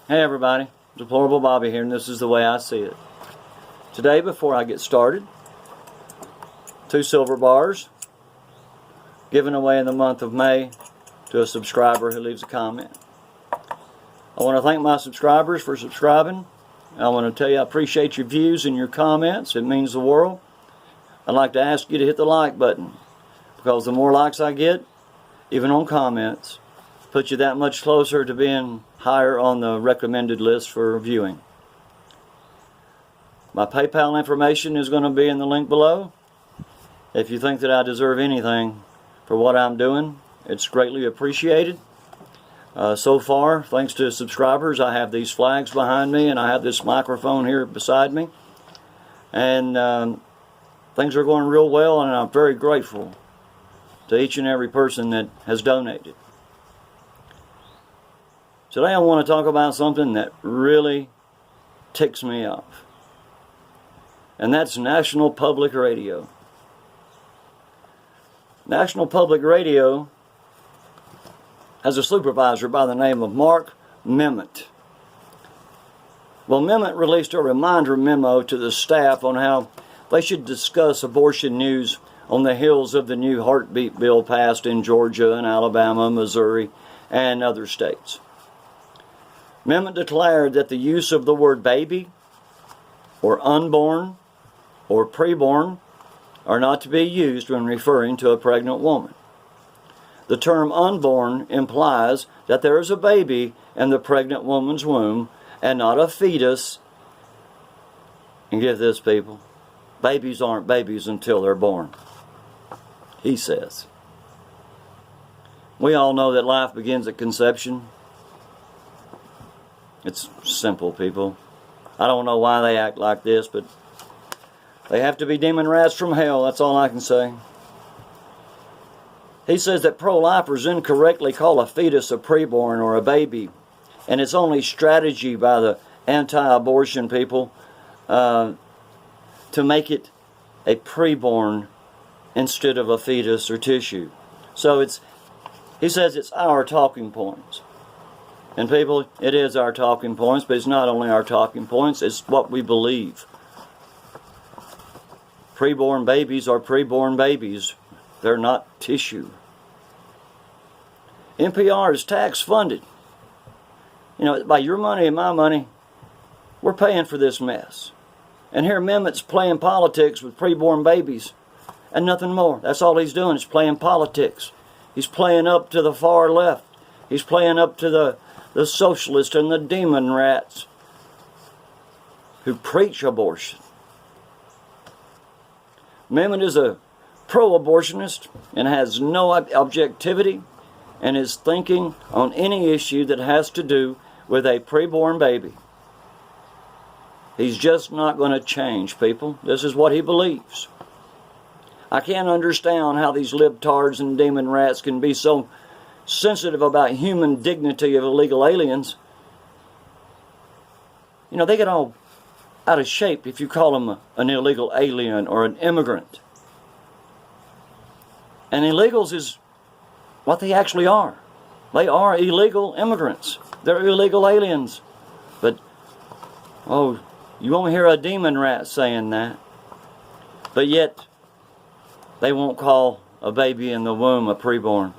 Hey everybody, Deplorable Bobby here, and this is the way I see it. Today, before I get started, 2 silver bars given away in the month of May to a subscriber who leaves a comment. I want to thank my subscribers for subscribing. I want to tell you I appreciate your views and your comments. It means the world. I'd like to ask you to hit the like button, because the more likes I get, even on comments, puts you that much closer to being higher on the recommended list for viewing. My PayPal information is going to be in the link below. If you think that I deserve anything for what I'm doing, it's greatly appreciated. So far, thanks to subscribers, I have these flags behind me and I have this microphone here beside me. And things are going real well, and I'm very grateful to each and every person that has donated. Today I want to talk about something that really ticks me off, and that's National Public Radio. National Public Radio has a supervisor by the name of Mark Memmott. Well, Memmott released a reminder memo to the staff on how they should discuss abortion news on the heels of the new heartbeat bill passed in Georgia and Alabama, Missouri, and other states. Memmott declared that the use of the word baby, or unborn, or preborn are not to be used when referring to a pregnant woman. The term unborn implies that there is a baby in the pregnant woman's womb and not a fetus. And get this, people, babies aren't babies until they're born, he says. We all know that life begins at conception. It's simple, people. I don't know why they act like this, but they have to be Demonrats from hell, that's all I can say. He says that pro-lifers incorrectly call a fetus a preborn or a baby, and it's only strategy by the anti-abortion people to make it a preborn instead of a fetus or tissue. So he says it's our talking points. And people, it is our talking points, but it's not only our talking points, it's what we believe. Preborn babies are preborn babies. They're not tissue. NPR is tax funded. You know, by your money and my money, we're paying for this mess. And here Memmott's playing politics with preborn babies and nothing more. That's all he's doing, is playing politics. He's playing up to the far left. He's playing up to the socialists and the Demonrats who preach abortion. Memmott is a pro-abortionist and has no objectivity in his thinking on any issue that has to do with a preborn baby. He's just not going to change, people. This is what he believes. I can't understand how these libtards and Demonrats can be so sensitive about human dignity of illegal aliens. You know, they get all out of shape if you call them an illegal alien or an immigrant. And illegals is what they actually are. They are illegal immigrants. They're illegal aliens. But, oh, you won't hear a Demonrat saying that. But yet, they won't call a baby in the womb a preborn.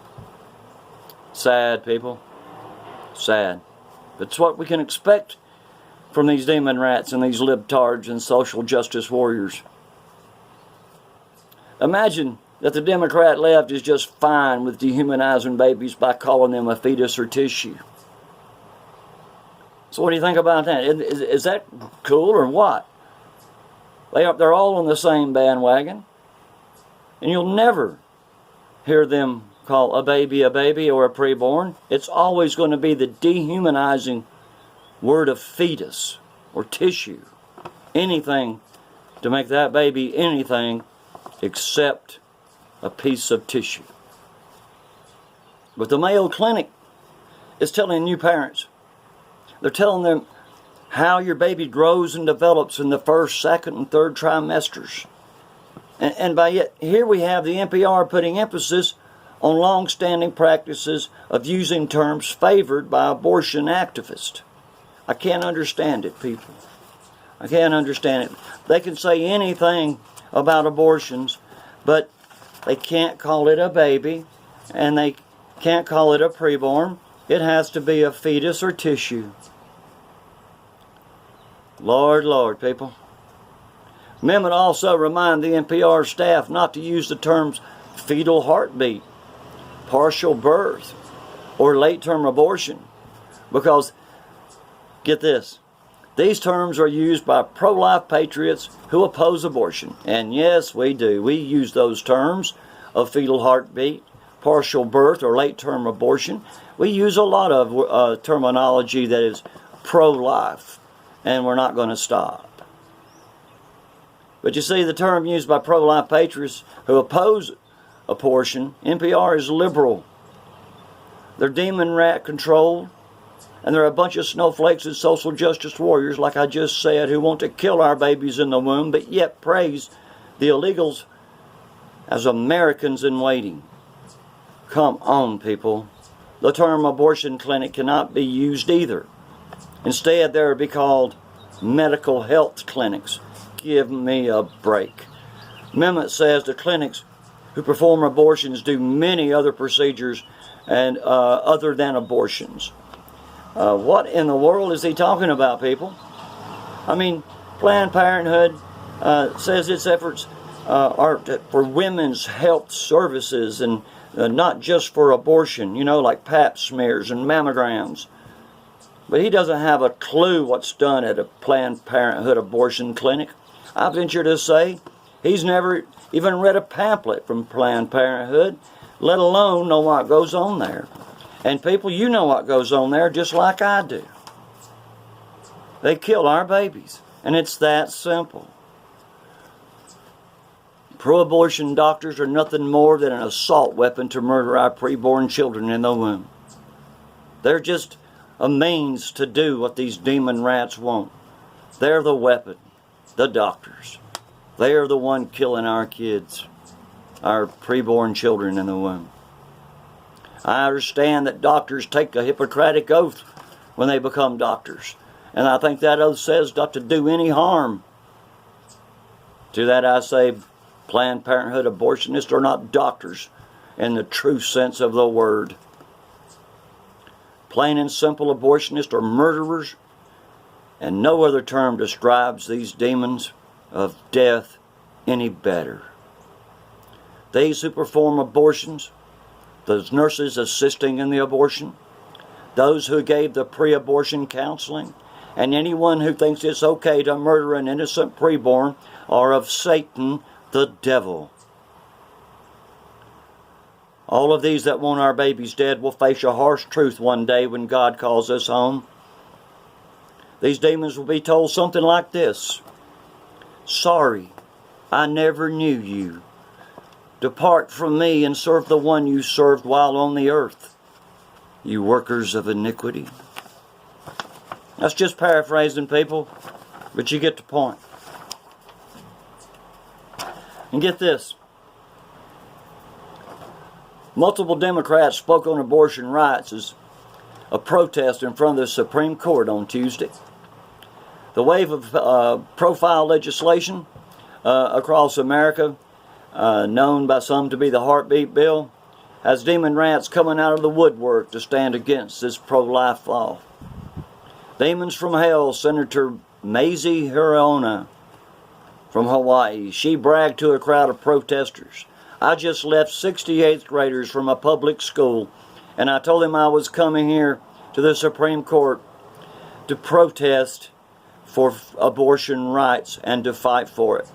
Sad, people. Sad. But it's what we can expect from these Demonrats and these libtards and social justice warriors. Imagine that the Democrat left is just fine with dehumanizing babies by calling them a fetus or tissue. So what do you think about that? Is that cool or what? They're all on the same bandwagon. And you'll never hear them call a baby or a preborn. It's always going to be the dehumanizing word of fetus or tissue. Anything to make that baby anything except a piece of tissue. But the Mayo Clinic is telling new parents, they're telling them how your baby grows and develops in the first, second, and third trimesters. And by yet, here we have the NPR putting emphasis on long-standing practices of using terms favored by abortion activists. I can't understand it, people. I can't understand it. They can say anything about abortions, but they can't call it a baby, and they can't call it a preborn. It has to be a fetus or tissue. Lord, Lord, people. Amendment also remind the NPR staff not to use the terms fetal heartbeat, partial birth, or late-term abortion, because, get this, these terms are used by pro-life patriots who oppose abortion. And yes, we do. We use those terms of fetal heartbeat, partial birth, or late-term abortion. We use a lot of terminology that is pro-life, and we're not going to stop. But you see, the term used by pro-life patriots who oppose abortion, NPR, is liberal. They're Demonrat controlled, and they're a bunch of snowflakes and social justice warriors, like I just said, who want to kill our babies in the womb, but yet praise the illegals as Americans in waiting. Come on, people. The term abortion clinic cannot be used either. Instead, they are be called medical health clinics. Give me a break. Amendment says the clinics who perform abortions do many other procedures and other than abortions. What in the world is he talking about, people? I mean, Planned Parenthood says its efforts are for women's health services and not just for abortion, you know, like pap smears and mammograms. But he doesn't have a clue what's done at a Planned Parenthood abortion clinic. I venture to say he's never even read a pamphlet from Planned Parenthood, let alone know what goes on there. And people, you know what goes on there just like I do. They kill our babies, and it's that simple. Pro-abortion doctors are nothing more than an assault weapon to murder our preborn children in the womb. They're just a means to do what these demon rats want. They're the weapon, the doctors. They are the one killing our kids, our preborn children in the womb. I understand that doctors take a Hippocratic oath when they become doctors. And I think that oath says not to do any harm. To that I say, Planned Parenthood abortionists are not doctors in the true sense of the word. Plain and simple abortionists are murderers, and no other term describes these demons of death any better. These who perform abortions, those nurses assisting in the abortion, those who gave the pre-abortion counseling, and anyone who thinks it's okay to murder an innocent preborn are of Satan, the devil. All of these that want our babies dead will face a harsh truth one day when God calls us home. These demons will be told something like this: "Sorry, I never knew you. Depart from me and serve the one you served while on the earth, you workers of iniquity." That's just paraphrasing, people, but you get the point. And get this. Multiple Democrats spoke on abortion rights as a protest in front of the Supreme Court on Tuesday. The wave of profile legislation across America, known by some to be the heartbeat bill, has Demonrats coming out of the woodwork to stand against this pro-life law. Demons from Hell Senator Mazie Hirono from Hawaii, she bragged to a crowd of protesters, "I just left 68th graders from a public school, and I told them I was coming here to the Supreme Court to protest for abortion rights and to fight for it."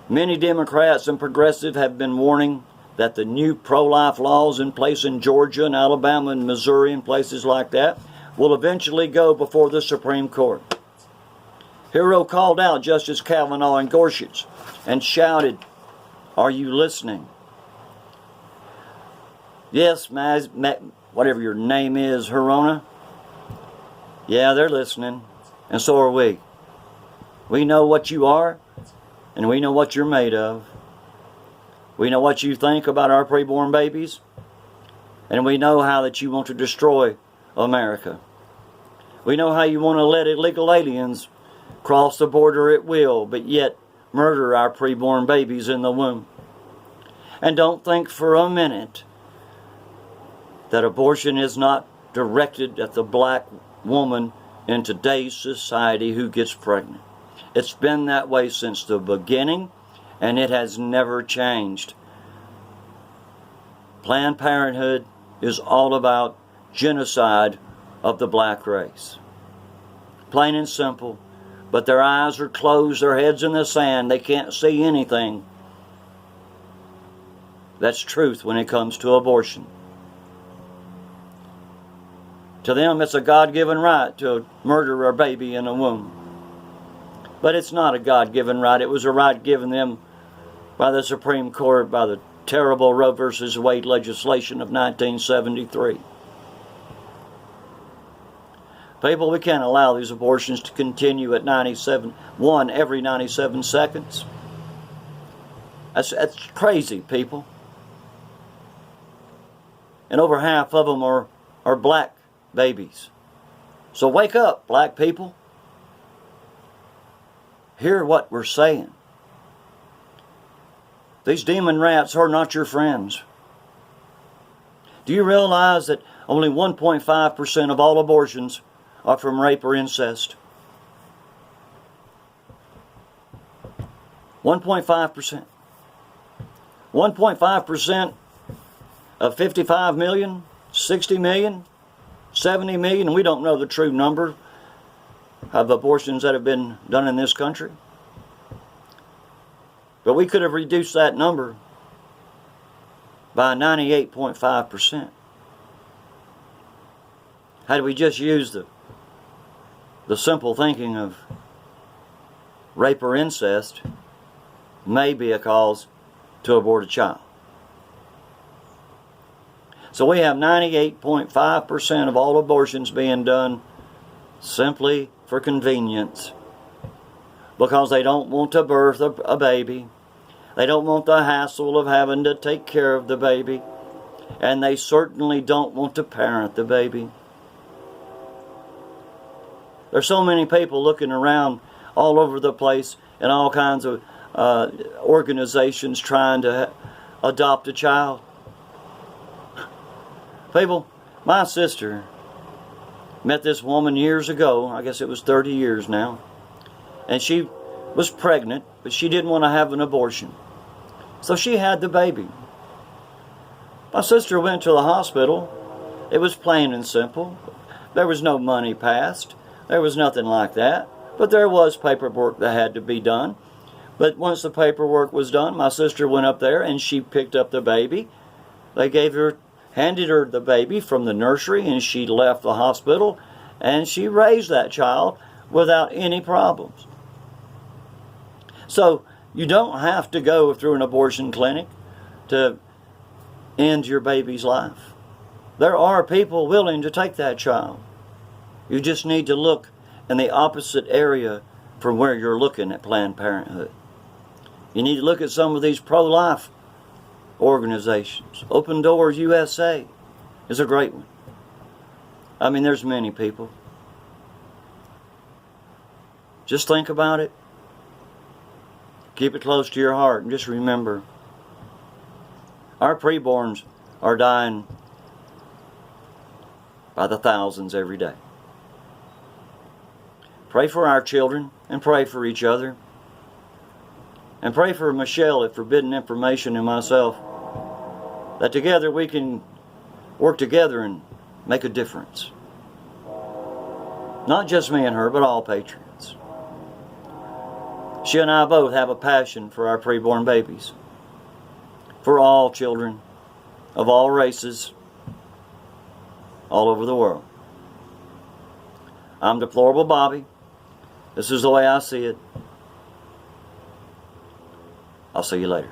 Many Democrats and progressives have been warning that the new pro-life laws in place in Georgia and Alabama and Missouri and places like that will eventually go before the Supreme Court. Hero called out Justice Kavanaugh and Gorsuch and shouted, "Are you listening?" Yes, whatever your name is, Hirona. Yeah, they're listening, and so are we. We know what you are, and we know what you're made of. We know what you think about our preborn babies, and we know how that you want to destroy America. We know how you want to let illegal aliens cross the border at will, but yet murder our preborn babies in the womb. And don't think for a minute that abortion is not directed at the black woman in today's society who gets pregnant. It's been that way since the beginning, and it has never changed. Planned Parenthood is all about genocide of the black race. Plain and simple. But their eyes are closed, their heads in the sand, they can't see anything. That's truth when it comes to abortion. To them, it's a God-given right to murder a baby in a womb. But it's not a God-given right. It was a right given them by the Supreme Court, by the terrible Roe v. Wade legislation of 1973. People, we can't allow these abortions to continue at one every 97 seconds. That's crazy, people. And over half of them are black babies. So wake up, black people. Hear what we're saying. These demon rats are not your friends. Do you realize that only 1.5% of all abortions are from rape or incest? 1.5%. 1.5% of 55 million, 60 million, 70 million, we don't know the true number of abortions that have been done in this country. But we could have reduced that number by 98.5%. Had we just used the simple thinking of rape or incest may be a cause to abort a child. So we have 98.5% of all abortions being done simply for convenience, because they don't want to birth a baby. They don't want the hassle of having to take care of the baby, and they certainly don't want to parent the baby. There's so many people looking around all over the place in all kinds of organizations trying to adopt a child. People, my sister met this woman years ago. I guess it was 30 years now. And she was pregnant, but she didn't want to have an abortion. So she had the baby. My sister went to the hospital. It was plain and simple. There was no money passed. There was nothing like that. But there was paperwork that had to be done. But once the paperwork was done, my sister went up there and she picked up the baby. They handed her the baby from the nursery, and she left the hospital, and she raised that child without any problems. So you don't have to go through an abortion clinic to end your baby's life. There are people willing to take that child. You just need to look in the opposite area from where you're looking at Planned Parenthood. You need to look at some of these pro-life organizations. Open Doors USA is a great one. I mean, there's many people. Just think about it. Keep it close to your heart, and just remember, our preborns are dying by the thousands every day. Pray for our children, and pray for each other. And pray for Michelle at Forbidden Information and myself, that together we can work together and make a difference. Not just me and her, but all patriots. She and I both have a passion for our preborn babies, for all children of all races, all over the world. I'm Deplorable Bobby. This is the way I see it. I'll see you later.